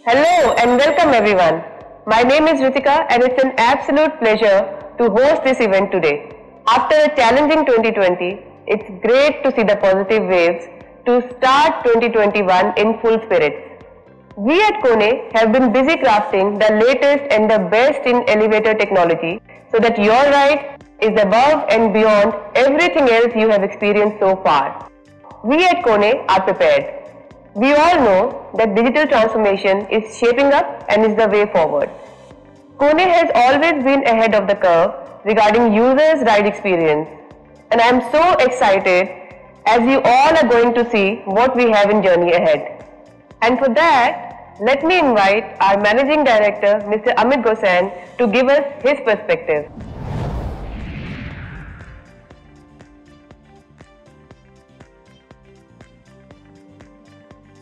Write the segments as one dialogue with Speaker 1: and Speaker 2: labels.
Speaker 1: Hello and welcome everyone. My name is Ritika and it's an absolute pleasure to host this event today. After a challenging 2020, it's great to see the positive waves to start 2021 in full spirits. We at KONE have been busy crafting the latest and the best in elevator technology so that your ride is above and beyond everything else you have experienced so far. We at KONE are prepared. We all know that digital transformation is shaping up and is the way forward. KONE has always been ahead of the curve regarding users' ride experience, and I am so excited as you all are going to see what we have in journey ahead. And for that, let me invite our Managing Director, Mr. Amit Gosain, to give us his perspective.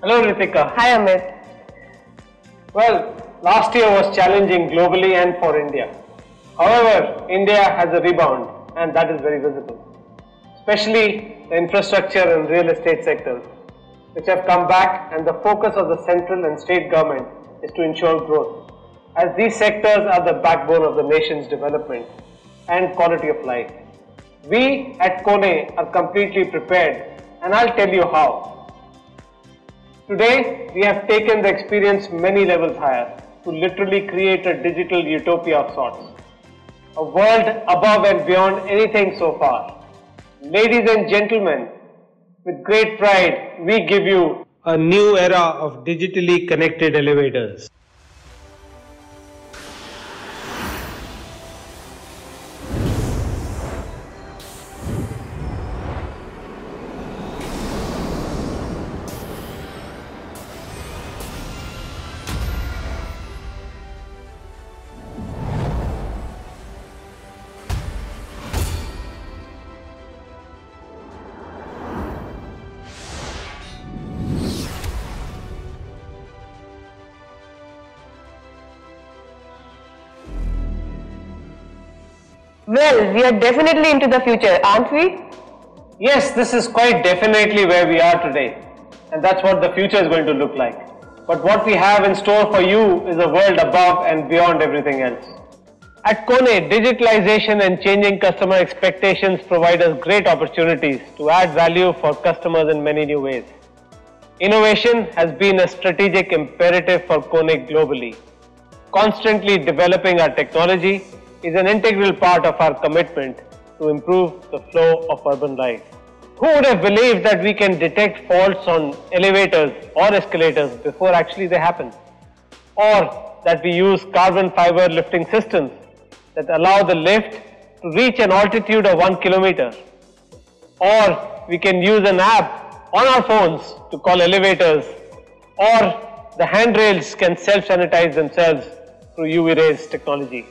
Speaker 2: Hello Ritika.
Speaker 1: Hi Amit.
Speaker 2: Well, last year was challenging globally and for India. However, India has a rebound and that is very visible. Especially the infrastructure and real estate sectors, which have come back, and the focus of the central and state government is to ensure growth, as these sectors are the backbone of the nation's development and quality of life. We at KONE are completely prepared, and I'll tell you how. Today, we have taken the experience many levels higher to literally create a digital utopia of sorts. A world above and beyond anything so far. Ladies and gentlemen, with great pride, we give you a new era of digitally connected elevators.
Speaker 1: Well, we are definitely into the future, aren't we?
Speaker 2: Yes, this is quite definitely where we are today, and that's what the future is going to look like. But what we have in store for you is a world above and beyond everything else. At KONE, digitalization and changing customer expectations provide us great opportunities to add value for customers in many new ways. Innovation has been a strategic imperative for KONE globally. Constantly developing our technology is an integral part of our commitment to improve the flow of urban life. Who would have believed that we can detect faults on elevators or escalators before actually they happen? Or that we use carbon fiber lifting systems that allow the lift to reach an altitude of 1 kilometer. Or we can use an app on our phones to call elevators, or the handrails can self-sanitize themselves through UV rays technology.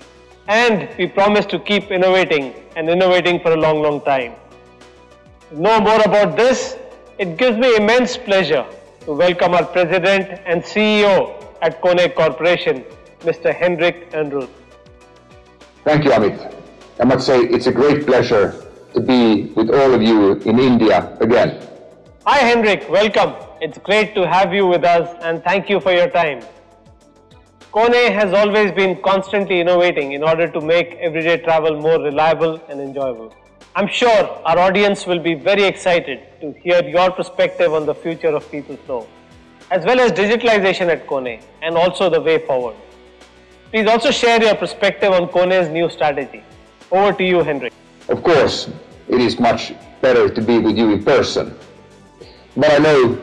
Speaker 2: And we promise to keep innovating and innovating for a long, long time. To know more about this, it gives me immense pleasure to welcome our President and CEO at KONE Corporation, Mr. Henrik Ehrnrooth.
Speaker 3: Thank you, Amit. I must say it's a great pleasure to be with all of you in India again.
Speaker 2: Hi Henrik, welcome. It's great to have you with us and thank you for your time. KONE has always been constantly innovating in order to make everyday travel more reliable and enjoyable. I'm sure our audience will be very excited to hear your perspective on the future of people's flow, as well as digitalization at KONE and also the way forward. Please also share your perspective on KONE's new strategy. Over to you, Henrik.
Speaker 3: Of course, it is much better to be with you in person. But I know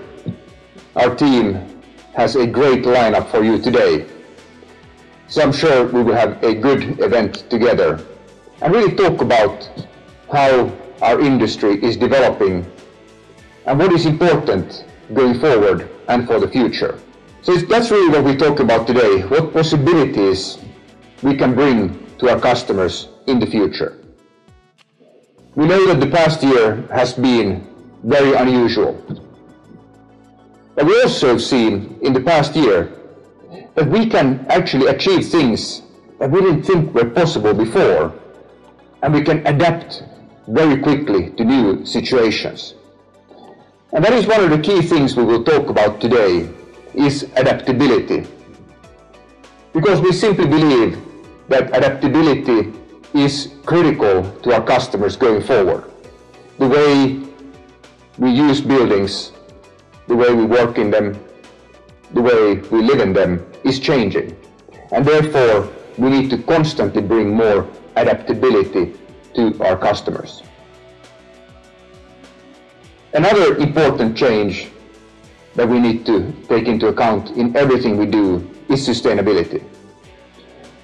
Speaker 3: our team has a great lineup for you today. So I'm sure we will have a good event together and really talk about how our industry is developing and what is important going forward and for the future. So that's really what we talk about today, what possibilities we can bring to our customers in the future. We know that the past year has been very unusual. But we also have seen in the past year that we can actually achieve things that we didn't think were possible before. and we can adapt very quickly to new situations. And that is one of the key things we will talk about today, is adaptability. Because we simply believe that adaptability is critical to our customers going forward. The way we use buildings, the way we work in them, the way we live in them is changing. And therefore, we need to constantly bring more adaptability to our customers. Another important change that we need to take into account in everything we do is sustainability.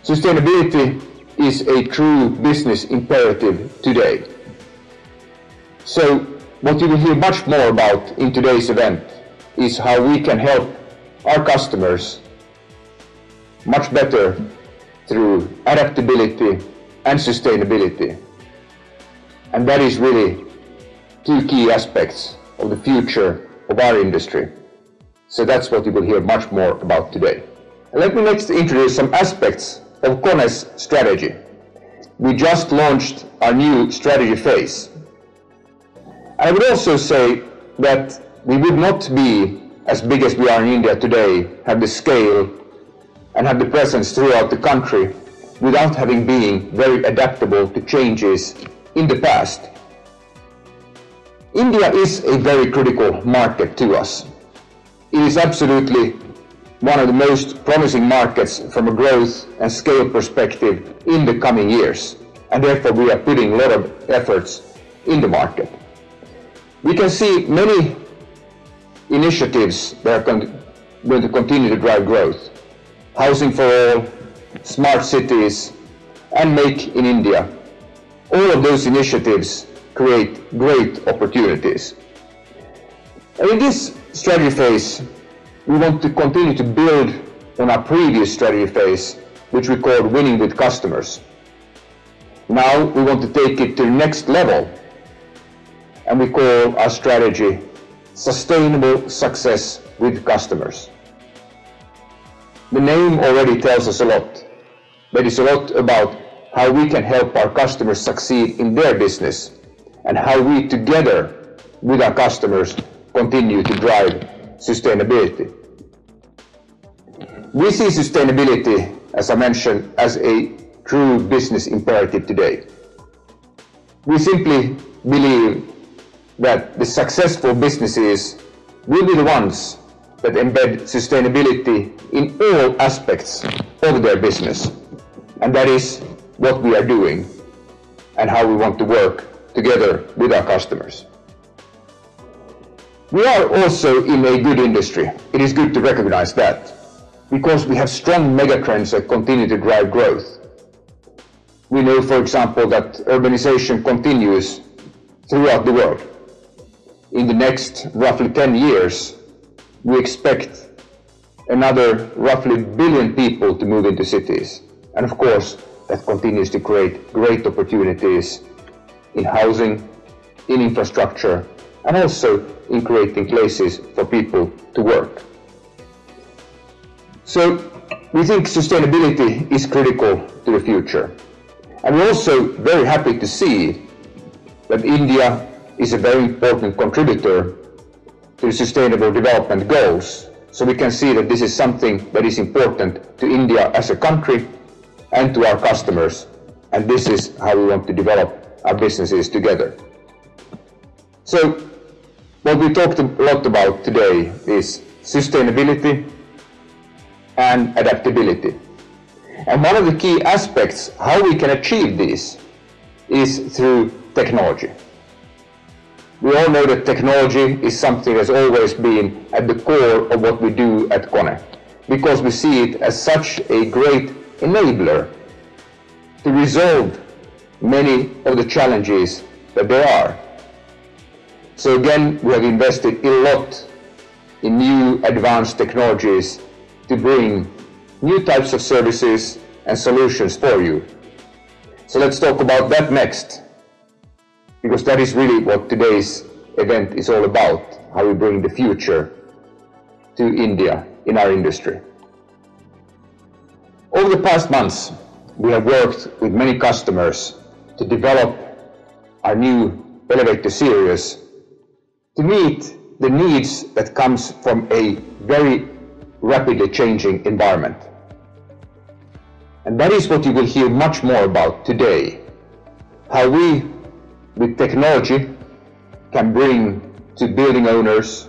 Speaker 3: Sustainability is a true business imperative today. So what you will hear much more about in today's event is how we can help our customers much better through adaptability and sustainability. And that is really two key aspects of the future of our industry. So that's what you will hear much more about today. Let me next introduce some aspects of KONE's strategy. We just launched our new strategy phase. I would also say that we would not be as big as we are in India today, have the scale and have the presence throughout the country without having been very adaptable to changes in the past. India is a very critical market to us. It is absolutely one of the most promising markets from a growth and scale perspective in the coming years, and therefore we are putting a lot of efforts in the market. We can see many initiatives that are going to continue to drive growth. Housing for all, smart cities, and Make in India. All of those initiatives create great opportunities. And in this strategy phase, we want to continue to build on our previous strategy phase, which we called Winning with Customers. Now we want to take it to the next level, and we call our strategy Sustainable Success with Customers. The name already tells us a lot, but it's a lot about how we can help our customers succeed in their business and how we together with our customers continue to drive sustainability. We see sustainability, as I mentioned, as a true business imperative today. We simply believe that the successful businesses will be the ones that embed sustainability in all aspects of their business. And that is what we are doing and how we want to work together with our customers. We are also in a good industry. It is good to recognize that, because we have strong megatrends that continue to drive growth. We know, for example, that urbanization continues throughout the world. In the next roughly 10 years, we expect another roughly 1 billion people to move into cities. And of course, that continues to create great opportunities in housing, in infrastructure, and also in creating places for people to work. So we think sustainability is critical to the future. And we're also very happy to see that India is a very important contributor to the Sustainable Development Goals. So we can see that this is something that is important to India as a country and to our customers. And this is how we want to develop our businesses together. So what we talked a lot about today is sustainability and adaptability. And one of the key aspects how we can achieve this is through technology. We all know that technology is something that's always been at the core of what we do at KONE, because we see it as such a great enabler to resolve many of the challenges that there are. So again, we have invested a lot in new advanced technologies to bring new types of services and solutions for you. So let's talk about that next, because that is really what today's event is all about, how we bring the future to India in our industry. Over the past months, we have worked with many customers to develop our new elevator series to meet the needs that comes from a very rapidly changing environment. And that is what you will hear much more about today. How we, with technology, can bring to building owners,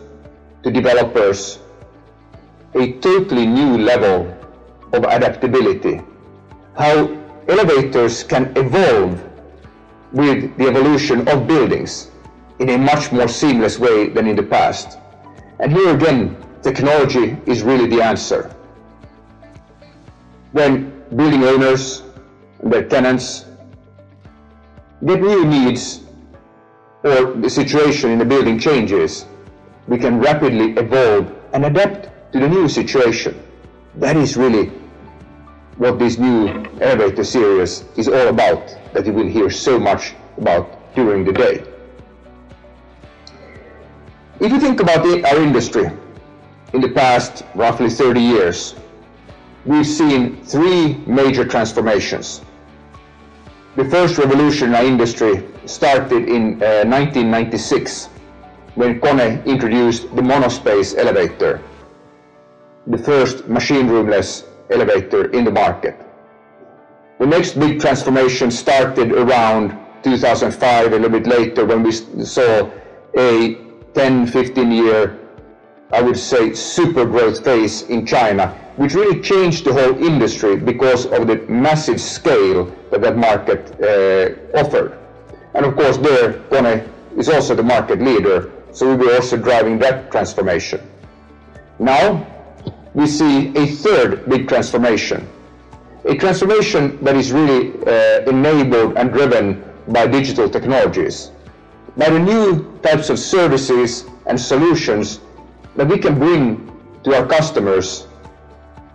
Speaker 3: to developers, a totally new level of adaptability. How elevators can evolve with the evolution of buildings in a much more seamless way than in the past. And here again, technology is really the answer. When building owners and their tenants get new needs or the situation in the building changes, we can rapidly evolve and adapt to the new situation. That is really what this new elevator series is all about, that you will hear so much about during the day. If you think about our industry, in the past roughly 30 years, we've seen three major transformations. The first revolution in our industry started in 1996, when KONE introduced the monospace elevator, the first machine roomless elevator in the market. The next big transformation started around 2005, a little bit later, when we saw a 10-15 year, I would say, super growth phase in China, which really changed the whole industry because of the massive scale that that market offered. And of course there, KONE is also the market leader, so we were also driving that transformation. Now we see a third big transformation, a transformation that is really enabled and driven by digital technologies, by the new types of services and solutions that we can bring to our customers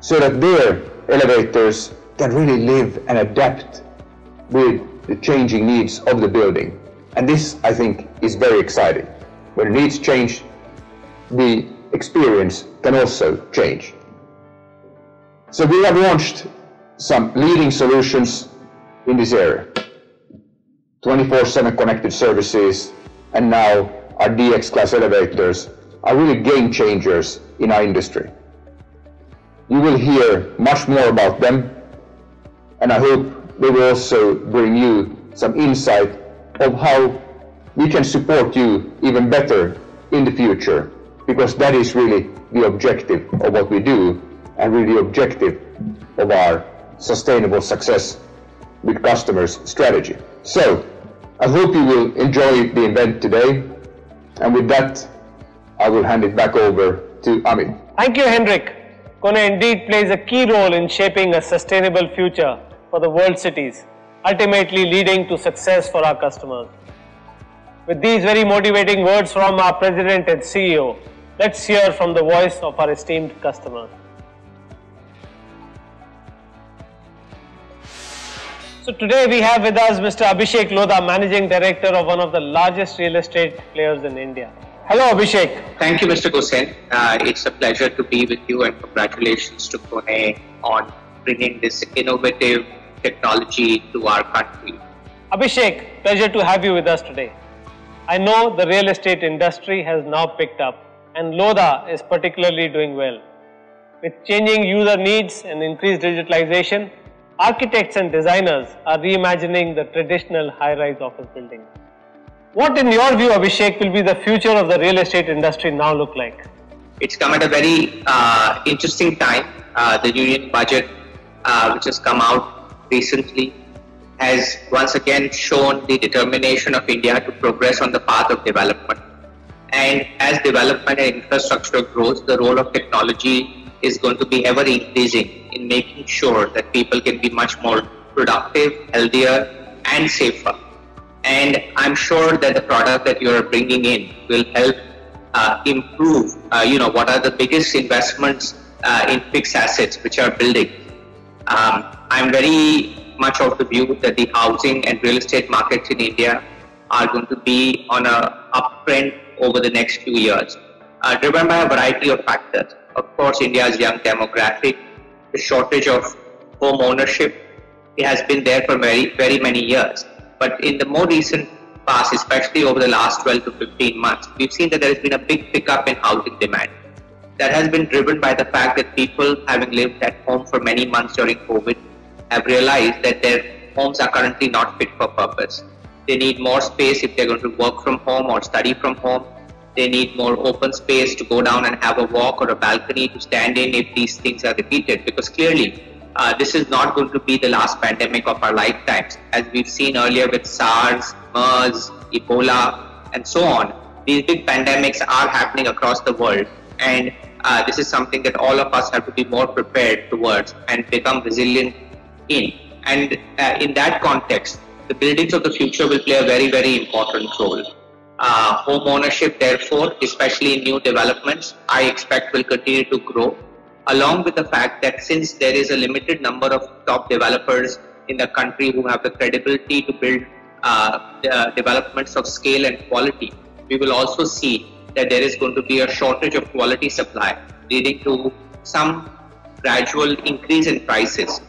Speaker 3: so that their elevators can really live and adapt with the changing needs of the building. And this, I think, is very exciting. When the needs change, the experience can also change. So we have launched some leading solutions in this area. 24/7 connected services, and now our DX class elevators are really game changers in our industry. You will hear much more about them, and I hope they will also bring you some insight of how we can support you even better in the future, because that is really the objective of what we do, and really the objective of our sustainable success with customers strategy. So I hope you will enjoy the event today, and with that I will hand it back over to Amit.
Speaker 2: Thank you, Henrik. KONE indeed plays a key role in shaping a sustainable future for the world cities, ultimately leading to success for our customers. With these very motivating words from our President and CEO, let's hear from the voice of our esteemed customers. So today we have with us Mr. Abhishek Lodha, Managing Director of one of the largest real estate players in India. Hello Abhishek.
Speaker 4: Thank you, Mr. Gosen. It's a pleasure to be with you, and congratulations to KONE on bringing this innovative technology to our country.
Speaker 2: Abhishek, pleasure to have you with us today. I know the real estate industry has now picked up, and Lodha is particularly doing well. With changing user needs and increased digitalization, architects and designers are reimagining the traditional high-rise office building. What, in your view, Abhishek, will be the future of the real estate industry now look like?
Speaker 4: It's come at a very interesting time. The union budget, which has come out recently, has once again shown the determination of India to progress on the path of development. And as development and infrastructure grows, the role of technology is going to be ever increasing in making sure that people can be much more productive, healthier, and safer. And I'm sure that the product that you are bringing in will help improve, what are the biggest investments in fixed assets which are building. I'm very much of the view that the housing and real estate markets in India are going to be on an uptrend over the next few years, driven by a variety of factors. Of course, India's young demographic, the shortage of home ownership, it has been there for very, very many years. But in the more recent past, especially over the last 12 to 15 months, we've seen that there has been a big pickup in housing demand. That has been driven by the fact that people, having lived at home for many months during COVID, have realized that their homes are currently not fit for purpose. They need more space if they're going to work from home or study from home. They need more open space to go down and have a walk or a balcony to stand in if these things are repeated. Because clearly, this is not going to be the last pandemic of our lifetimes. As we've seen earlier with SARS, MERS, Ebola, and so on, these big pandemics are happening across the world. And this is something that all of us have to be more prepared towards and become resilient in. And in that context, the buildings of the future will play a very, very important role. Home ownership, therefore, especially in new developments, I expect will continue to grow, along with the fact that since there is a limited number of top developers in the country who have the credibility to build developments of scale and quality, we will also see that there is going to be a shortage of quality supply, leading to some gradual increase in prices,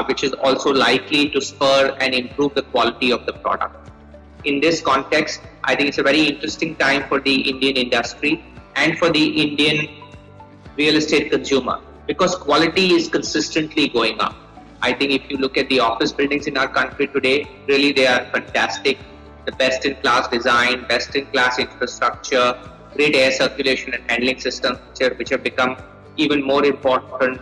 Speaker 4: which is also likely to spur and improve the quality of the product. In this context, I think it's a very interesting time for the Indian industry and for the Indian real estate consumer, because quality is consistently going up. I think if you look at the office buildings in our country today, really they are fantastic. The best-in-class design, best-in-class infrastructure, great air circulation and handling systems, which have become even more important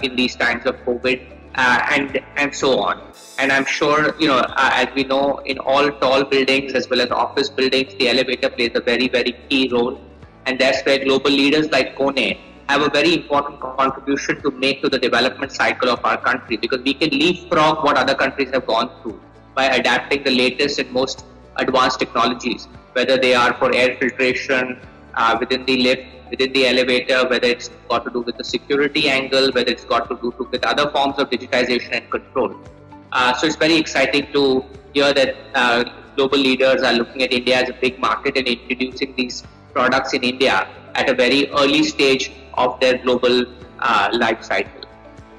Speaker 4: in these times of COVID, and so on. And I'm sure, as we know, in all tall buildings as well as office buildings, the elevator plays a very, very key role. And that's where global leaders like KONE have a very important contribution to make to the development cycle of our country, because we can leapfrog what other countries have gone through by adapting the latest and most advanced technologies, whether they are for air filtration, within the lift, within the elevator, whether it's got to do with the security angle, whether it's got to do with other forms of digitization and control. So it's very exciting to hear that global leaders are looking at India as a big market and introducing these products in India at a very early stage of their global life cycle.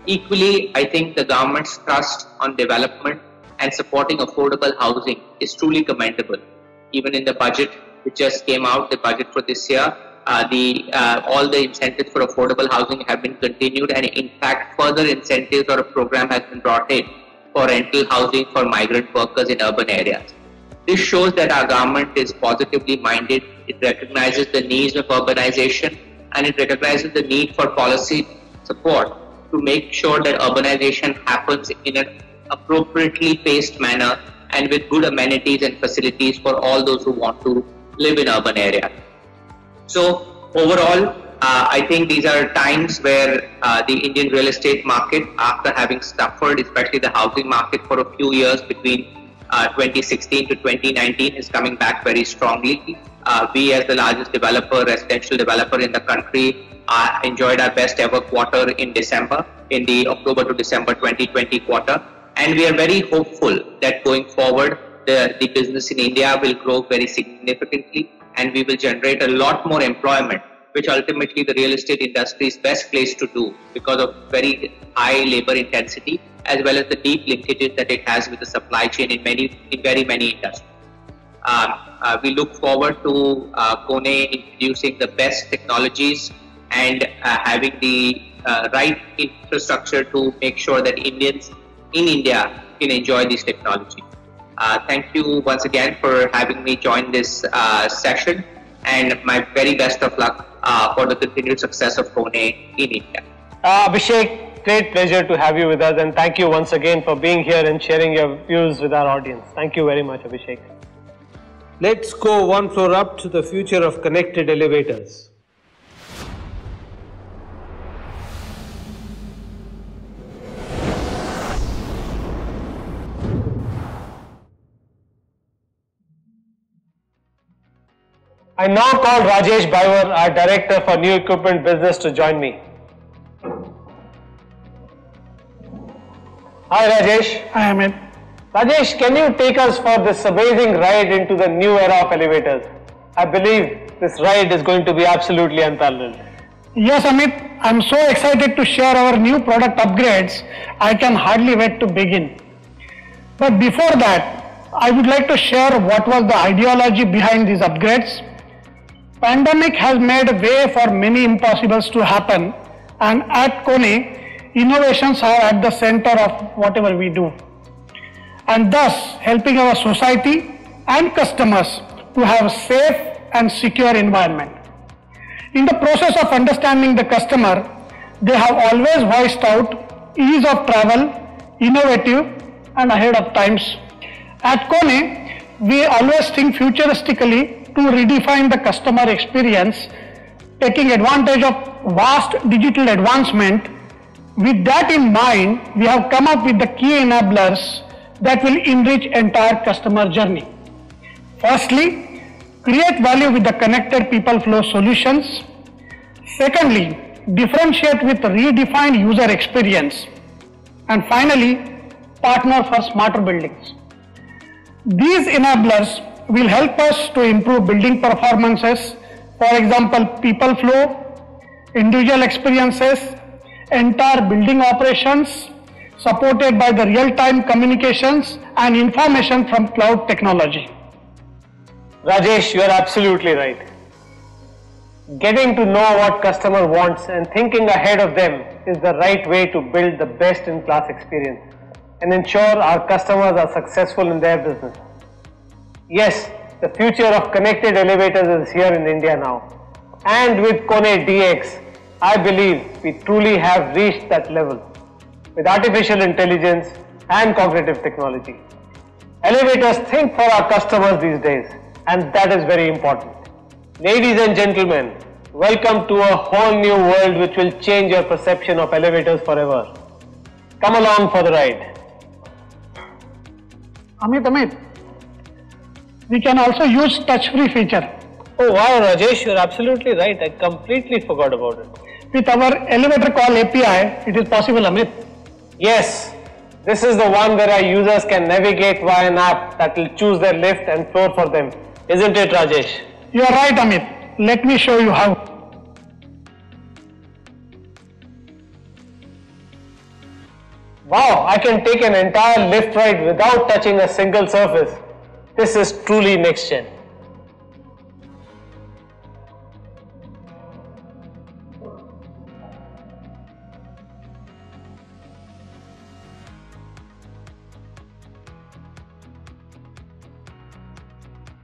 Speaker 4: Equally, I think the government's thrust on development and supporting affordable housing is truly commendable. Even in the budget which just came out, the budget for this year, all the incentives for affordable housing have been continued, and in fact further incentives or a program has been brought in for rental housing for migrant workers in urban areas. This shows that our government is positively minded. It recognizes the needs of urbanization, and it recognizes the need for policy support to make sure that urbanization happens in an appropriately paced manner and with good amenities and facilities for all those who want to live in urban areas. So overall, I think these are times where the Indian real estate market, after having suffered, especially the housing market for a few years between 2016 to 2019, is coming back very strongly. We, as the largest residential developer in the country, enjoyed our best ever quarter in December, in the October to December 2020 quarter. And we are very hopeful that going forward, the business in India will grow very significantly, and we will generate a lot more employment, which ultimately the real estate industry is best placed to do because of very high labor intensity, as well as the deep linkages that it has with the supply chain in very many industries. We look forward to KONE introducing the best technologies and having the right infrastructure to make sure that Indians in India can enjoy these technologies. Thank you once again for having me join this session, and my very best of luck for the continued success of KONE in India.
Speaker 2: Abhishek, great pleasure to have you with us, and thank you once again for being here and sharing your views with our audience. Thank you very much, Abhishek. Let's go one floor up to the future of connected elevators. I now call Rajesh Baiwar, our Director for New Equipment Business, to join me. Hi Rajesh.
Speaker 5: Hi Amit.
Speaker 2: Rajesh, can you take us for this amazing ride into the new era of elevators? I believe this ride is going to be absolutely unparalleled.
Speaker 5: Yes Amit, I'm so excited to share our new product upgrades, I can hardly wait to begin. But before that, I would like to share what was the ideology behind these upgrades. Pandemic has made way for many impossibles to happen, and at KONE, innovations are at the center of whatever we do, and thus helping our society and customers to have a safe and secure environment. In the process of understanding the customer, they have always voiced out ease of travel, innovative and ahead of times. At KONE, we always think futuristically to redefine the customer experience, taking advantage of vast digital advancement. With that in mind, we have come up with the key enablers that will enrich entire customer journey. Firstly, create value with the connected people flow solutions. Secondly, differentiate with redefined user experience. And finally, partner for smarter buildings. These enablers will help us to improve building performances, for example, people flow, individual experiences, entire building operations, supported by the real-time communications and information from cloud technology.
Speaker 2: Rajesh, you are absolutely right. Getting to know what customer wants and thinking ahead of them is the right way to build the best-in-class experience and ensure our customers are successful in their business. Yes, the future of connected elevators is here in India now, and with KONE DX, I believe we truly have reached that level with artificial intelligence and cognitive technology. Elevators think for our customers these days, and that is very important. Ladies and gentlemen, welcome to a whole new world which will change your perception of elevators forever. Come along for the ride.
Speaker 5: Amit, we can also use touch-free feature.
Speaker 2: Oh wow, Rajesh, you're absolutely right. I completely forgot about it.
Speaker 5: With our elevator call API, it is possible, Amit.
Speaker 2: Yes, this is the one where our users can navigate via an app that will choose their lift and floor for them. Isn't it, Rajesh?
Speaker 5: You are right, Amit. Let me show you how.
Speaker 2: Wow, I can take an entire lift ride without touching a single surface. This is truly next gen.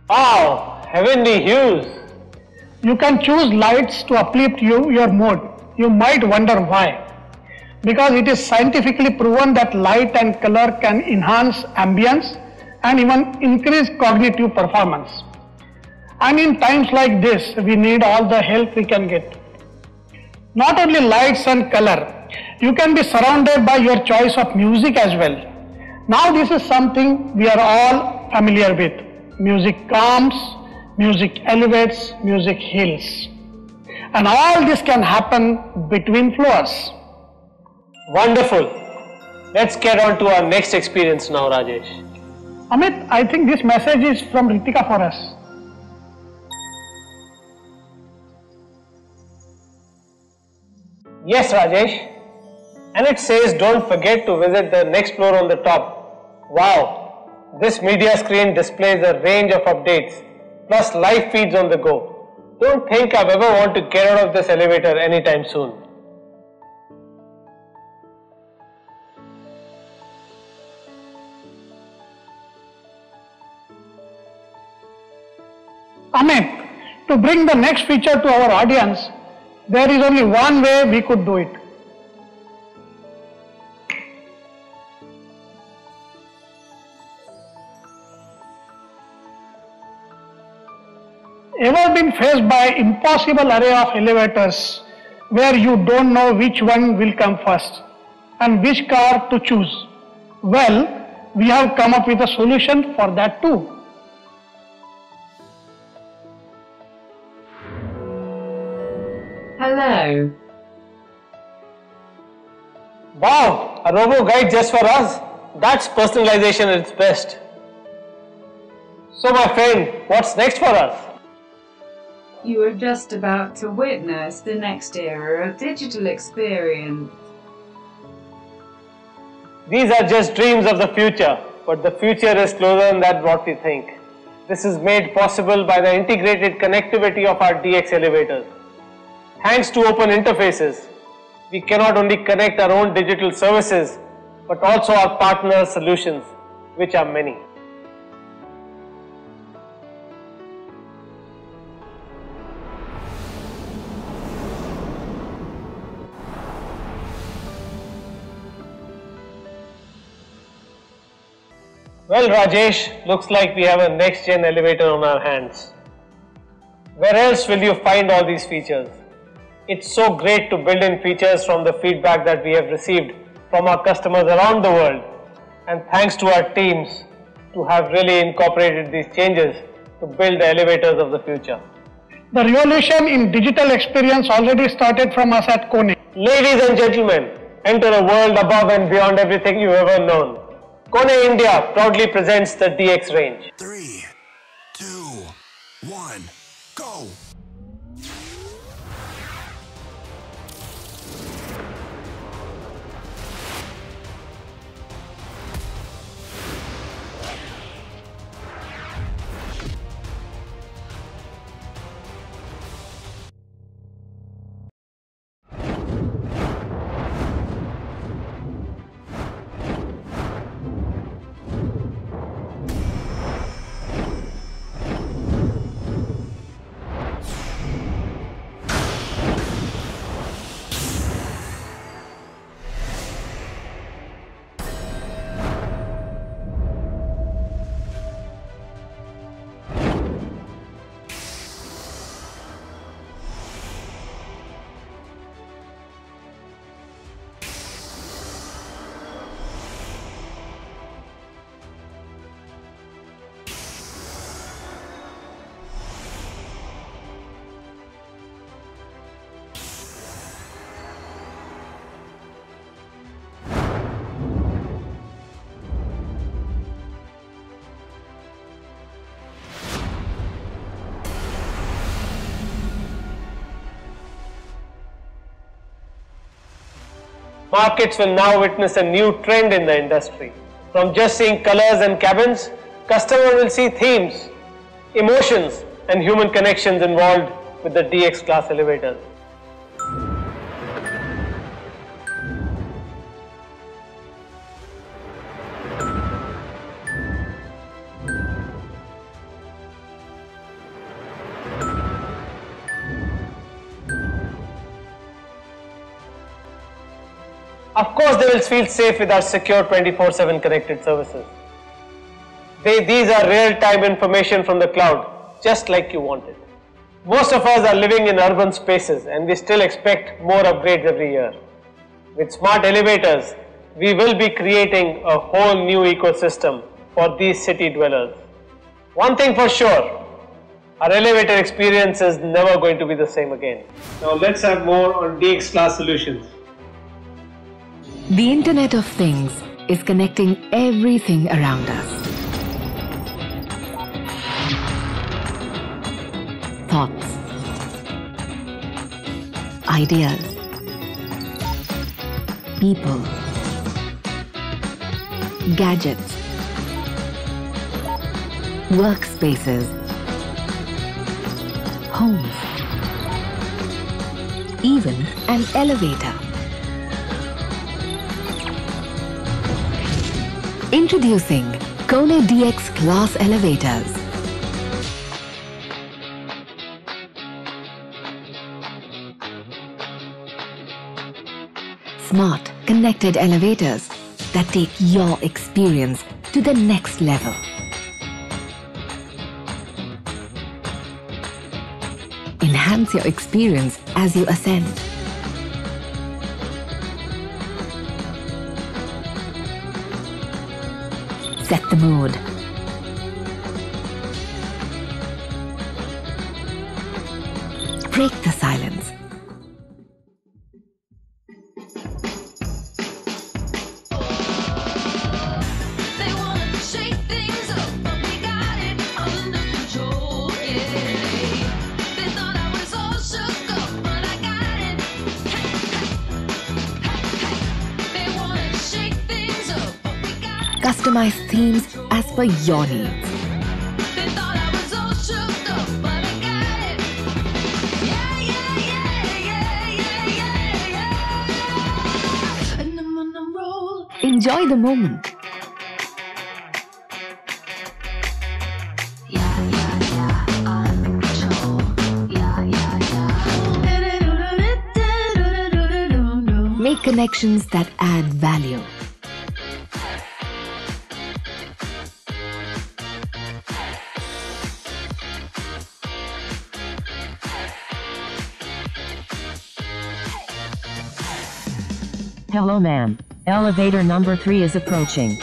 Speaker 2: Wow, heavenly hues.
Speaker 5: You can choose lights to uplift your mood. You might wonder why. Because it is scientifically proven that light and color can enhance ambience and even increase cognitive performance. And in times like this, we need all the help we can get. Not only lights and color, you can be surrounded by your choice of music as well. Now this is something we are all familiar with. Music calms, music elevates, music heals. And all this can happen between floors.
Speaker 2: Wonderful. Let's get on to our next experience now, Rajesh.
Speaker 5: Amit, I think this message is from Ritika for us.
Speaker 2: Yes, Rajesh. And it says don't forget to visit the next floor on the top. Wow, this media screen displays a range of updates plus live feeds on the go. Don't think I've ever want to get out of this elevator anytime soon.
Speaker 5: Amit, to bring the next feature to our audience, there is only one way we could do it. Ever been faced by impossible array of elevators where you don't know which one will come first and which car to choose? Well, we have come up with a solution for that too.
Speaker 6: Hello.
Speaker 2: Wow, a robo guide just for us. That's personalization at its best. So my friend, what's next for us?
Speaker 6: You are just about to witness the next era of digital experience.
Speaker 2: These are just dreams of the future. but the future is closer than what we think. This is made possible by the integrated connectivity of our DX elevators. Thanks to open interfaces, we cannot only connect our own digital services, but also our partner solutions, which are many. Well, Rajesh, looks like we have a next-gen elevator on our hands. Where else will you find all these features? It's so great to build in features from the feedback that we have received from our customers around the world, and thanks to our teams to have really incorporated these changes to build the elevators of the future.
Speaker 5: The revolution in digital experience already started from us at KONE.
Speaker 2: Ladies and gentlemen, enter a world above and beyond everything you've ever known. KONE India proudly presents the DX range.
Speaker 7: 3, 2, 1, go!
Speaker 2: Markets will now witness a new trend in the industry. From just seeing colors and cabins, customers will see themes, emotions, and human connections involved with the DX class elevators. Of course, they will feel safe with our secure 24/7 connected services. These are real-time information from the cloud, just like you want it. Most of us are living in urban spaces and we still expect more upgrades every year. With smart elevators, we will be creating a whole new ecosystem for these city dwellers. One thing for sure, our elevator experience is never going to be the same again. Now let's have more on DX class solutions.
Speaker 8: The Internet of Things is connecting everything around us. Thoughts, ideas, people, gadgets, workspaces, homes, even an elevator. Introducing KONE DX Class Elevators. Smart, connected elevators that take your experience to the next level. Enhance your experience as you ascend. Set the mood. Break the silence.
Speaker 9: They wanna shake things up, but we got it under control, yeah. They thought I was all shook up, but I got it. Hey, hey, hey, hey. They wanna shake things up, but we got it.
Speaker 8: customize themes as per your needs.
Speaker 9: They thought I was all shook up, but I got it. Yeah, yeah, yeah, yeah, yeah, yeah, yeah. And I'm on a roll.
Speaker 8: Enjoy the moment. Make connections that add value.
Speaker 10: Hello ma'am. Elevator number 3 is approaching.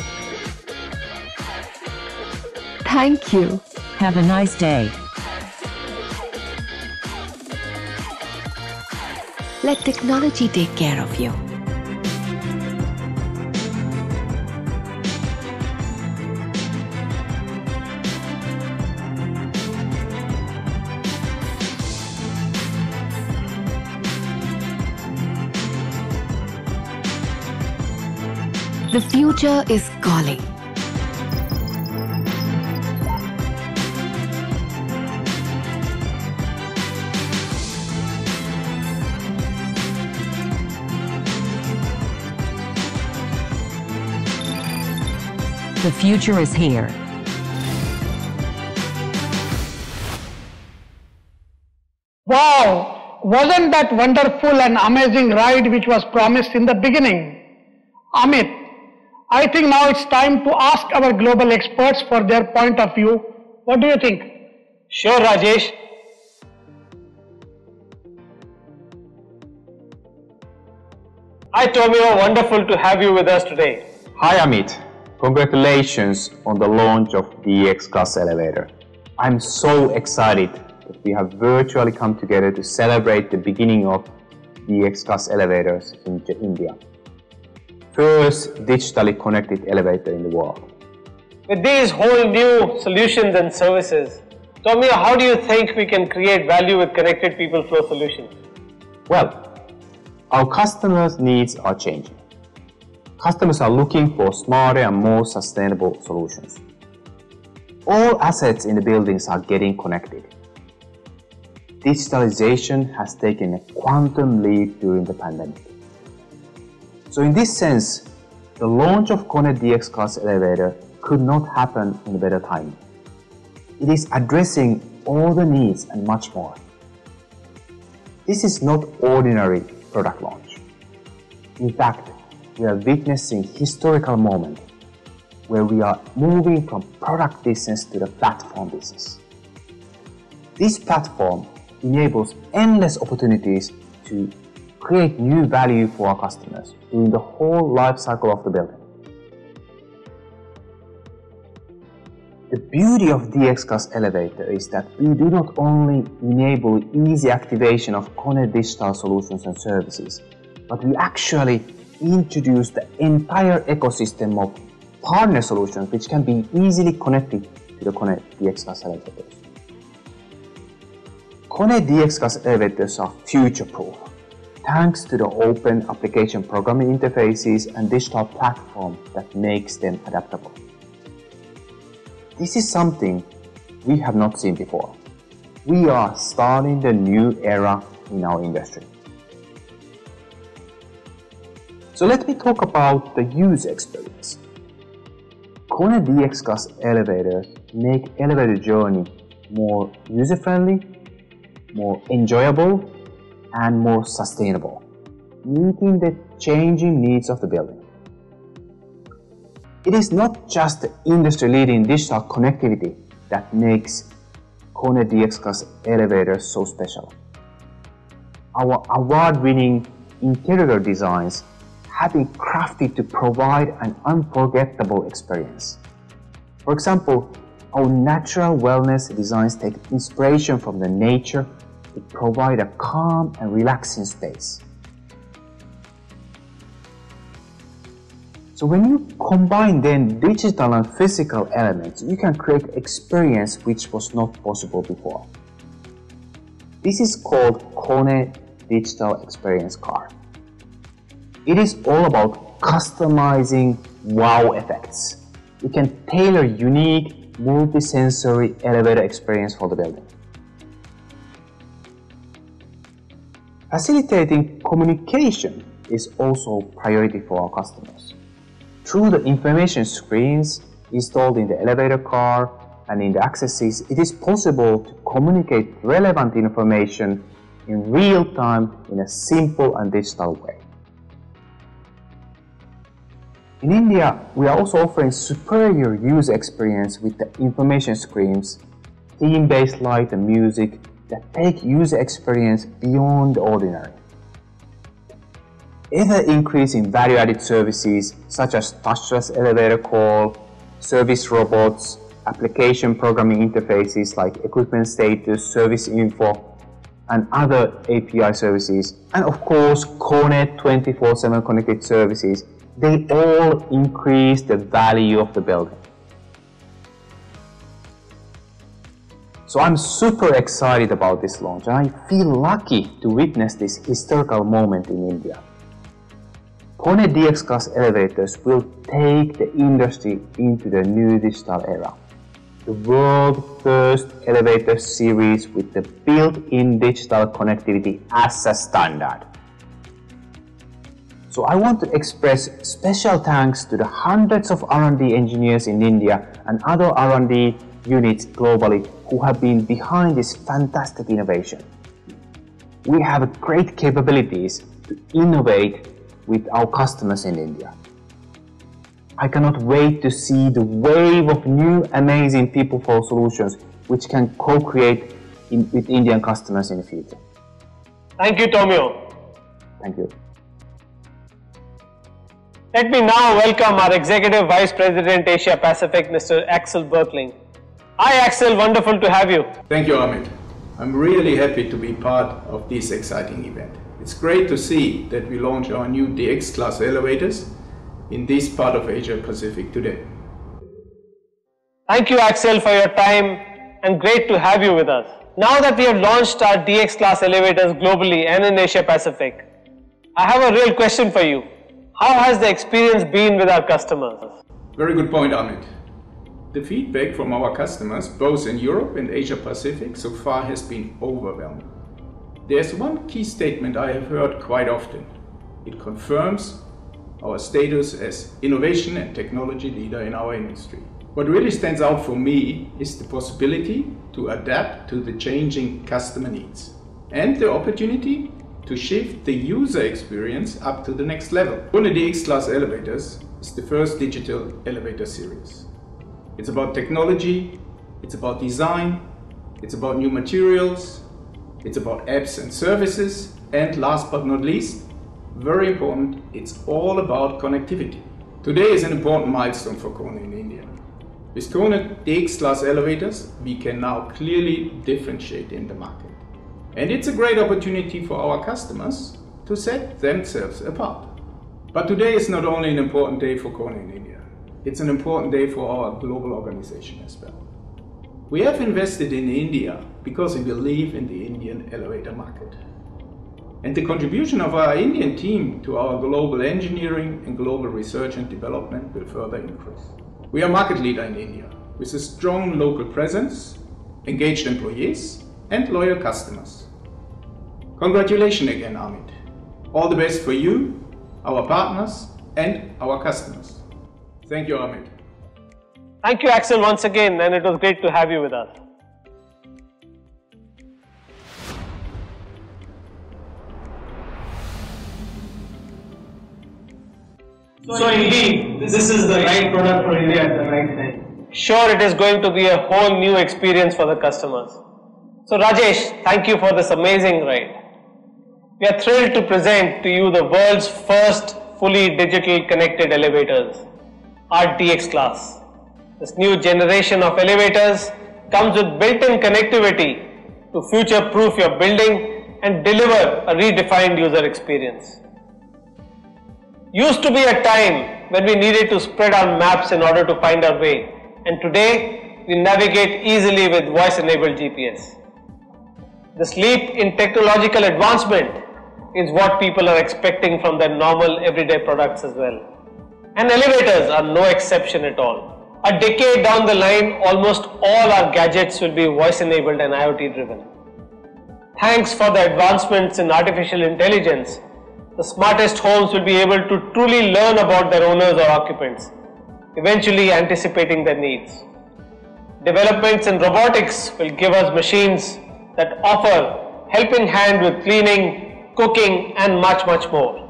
Speaker 8: Thank you.
Speaker 10: Have a nice day.
Speaker 8: Let technology take care of you. The future is calling.
Speaker 10: The future is here.
Speaker 5: Wow! Wasn't that wonderful and amazing ride which was promised in the beginning? Amit, I think now it's time to ask our global experts for their point of view. What do you think?
Speaker 2: Sure, Rajesh. Hi, Tomio. Wonderful to have you with us today.
Speaker 3: Hi Amit, congratulations on the launch of DX Class Elevator. I'm so excited that we have virtually come together to celebrate the beginning of DX Class Elevators in India. First digitally connected elevator in the world.
Speaker 2: With these whole new solutions and services, Tomio, how do you think we can create value with connected people flow solutions?
Speaker 3: Well, our customers' needs are changing. Customers are looking for smarter and more sustainable solutions. All assets in the buildings are getting connected. Digitalization has taken a quantum leap during the pandemic. So in this sense, the launch of KONE DX Class Elevator could not happen in a better time. It is addressing all the needs and much more. This is not ordinary product launch. In fact, we are witnessing historical moment where we are moving from product business to the platform business. This platform enables endless opportunities to create new value for our customers during the whole life cycle of the building. The beauty of DX Class Elevator is that we do not only enable easy activation of KONE digital solutions and services, but we actually introduce the entire ecosystem of partner solutions which can be easily connected to the KONE DX Class Elevators. KONE DX Class Elevators are future-proof thanks to the open application programming interfaces and digital platform that makes them adaptable. This is something we have not seen before. We are starting the new era in our industry. So let me talk about the user experience. KONE DX Class elevators make elevator journey more user-friendly, more enjoyable, and more sustainable, meeting the changing needs of the building. It is not just the industry-leading digital connectivity that makes KONE DX Class elevators so special. Our award-winning interior designs have been crafted to provide an unforgettable experience. For example, our natural wellness designs take inspiration from the nature to provide a calm and relaxing space. So when you combine then digital and physical elements, you can create experience which was not possible before. This is called KONE Digital Experience Car. It is all about customizing wow effects
Speaker 11: we can tailor unique multi-sensory elevator experience for the building. Facilitating communication is also a priority for our customers. Through the information screens installed in the elevator car and in the accesses, it is possible to communicate relevant information in real time in a simple and digital way. In India, we are also offering superior user experience with the information screens, theme-based light and music that take user experience beyond the ordinary. Either increase in value-added services such as touchless elevator call, service robots, application programming interfaces like equipment status, service info, and other API services, and of course KONE 24/7 connected services, they all increase the value of the building. So I'm super excited about this launch, and I feel lucky to witness this historical moment in India. KONE DX Class elevators will take the industry into the new digital era. The world's first elevator series with the built-in digital connectivity as a standard. So I want to express special thanks to the hundreds of R&D engineers in India and other R&D units globally who have been behind this fantastic innovation. We have great capabilities to innovate with our customers in India. I cannot wait to see the wave of new amazing people-for solutions which can co-create with Indian customers in the future.
Speaker 2: Thank you, Tomio.
Speaker 11: Thank you.
Speaker 2: Let me now welcome our Executive Vice President Asia Pacific, Mr. Axel Berkling. Hi Axel, wonderful to have you.
Speaker 12: Thank you, Amit. I'm really happy to be part of this exciting event. It's great to see that we launch our new DX Class elevators in this part of Asia Pacific today.
Speaker 2: Thank you, Axel, for your time and great to have you with us. Now that we have launched our DX Class elevators globally and in Asia Pacific, I have a real question for you. How has the experience been with our customers?
Speaker 12: Very good point, Amit. The feedback from our customers, both in Europe and Asia Pacific, so far has been overwhelming. There's one key statement I have heard quite often. It confirms our status as innovation and technology leader in our industry. What really stands out for me is the possibility to adapt to the changing customer needs and the opportunity to shift the user experience up to the next level. KONE DX Class elevators is the first digital elevator series. It's about technology, it's about design, it's about new materials, it's about apps and services, and last but not least, very important, it's all about connectivity. Today is an important milestone for KONE in India. With KONE DX Class elevators, we can now clearly differentiate in the market. And it's a great opportunity for our customers to set themselves apart. But today is not only an important day for KONE in India, it's an important day for our global organization as well. We have invested in India because we believe in the Indian elevator market. And the contribution of our Indian team to our global engineering and global research and development will further increase. We are market leader in India with a strong local presence, engaged employees and loyal customers. Congratulations again, Amit. All the best for you, our partners and our customers. Thank you, Amit.
Speaker 2: Thank you, Axel, once again, and it was great to have you with us.
Speaker 13: So indeed, this is the right product for India at the right time.
Speaker 2: Sure, it is going to be a whole new experience for the customers. So Rajesh, thank you for this amazing ride. We are thrilled to present to you the world's first fully digital connected elevators, our DX Class. This new generation of elevators comes with built-in connectivity to future-proof your building and deliver a redefined user experience. Used to be a time when we needed to spread our maps in order to find our way, and today we navigate easily with voice-enabled GPS. This leap in technological advancement is what people are expecting from their normal everyday products as well. And elevators are no exception at all. A decade down the line, almost all our gadgets will be voice enabled and IoT driven. Thanks for the advancements in artificial intelligence, the smartest homes will be able to truly learn about their owners or occupants, eventually anticipating their needs. Developments in robotics will give us machines that offer helping hand with cleaning, cooking and much more.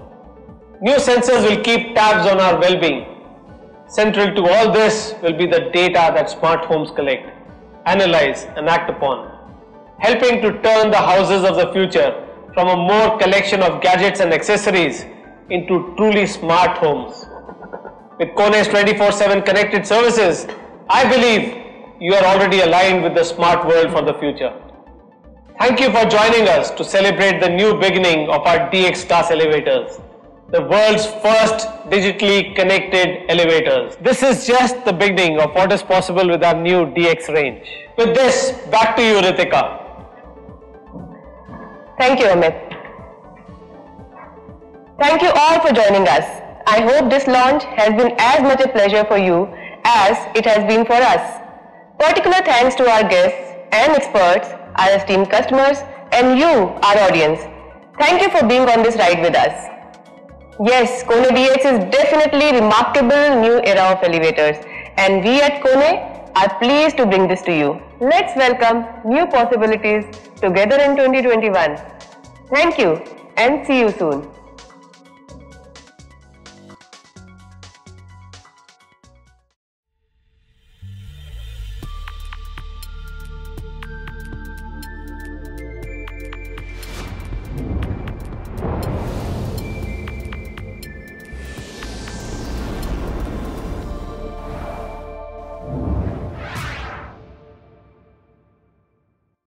Speaker 2: New sensors will keep tabs on our well-being. Central to all this will be the data that smart homes collect, analyze and act upon, helping to turn the houses of the future from a more collection of gadgets and accessories into truly smart homes. With KONE's 24/7 connected services, I believe you are already aligned with the smart world for the future. Thank you for joining us to celebrate the new beginning of our DX Class elevators, the world's first digitally connected elevators. This is just the beginning of what is possible with our new DX range. With this, back to you, Ritika.
Speaker 1: Thank you, Amit. Thank you all for joining us. I hope this launch has been as much a pleasure for you as it has been for us. Particular thanks to our guests and experts, our esteemed customers, and you, our audience. Thank you for being on this ride with us. Yes, KONE DX is definitely a remarkable new era of elevators, and we at KONE are pleased to bring this to you. Let's welcome new possibilities together in 2021. Thank you and see you soon.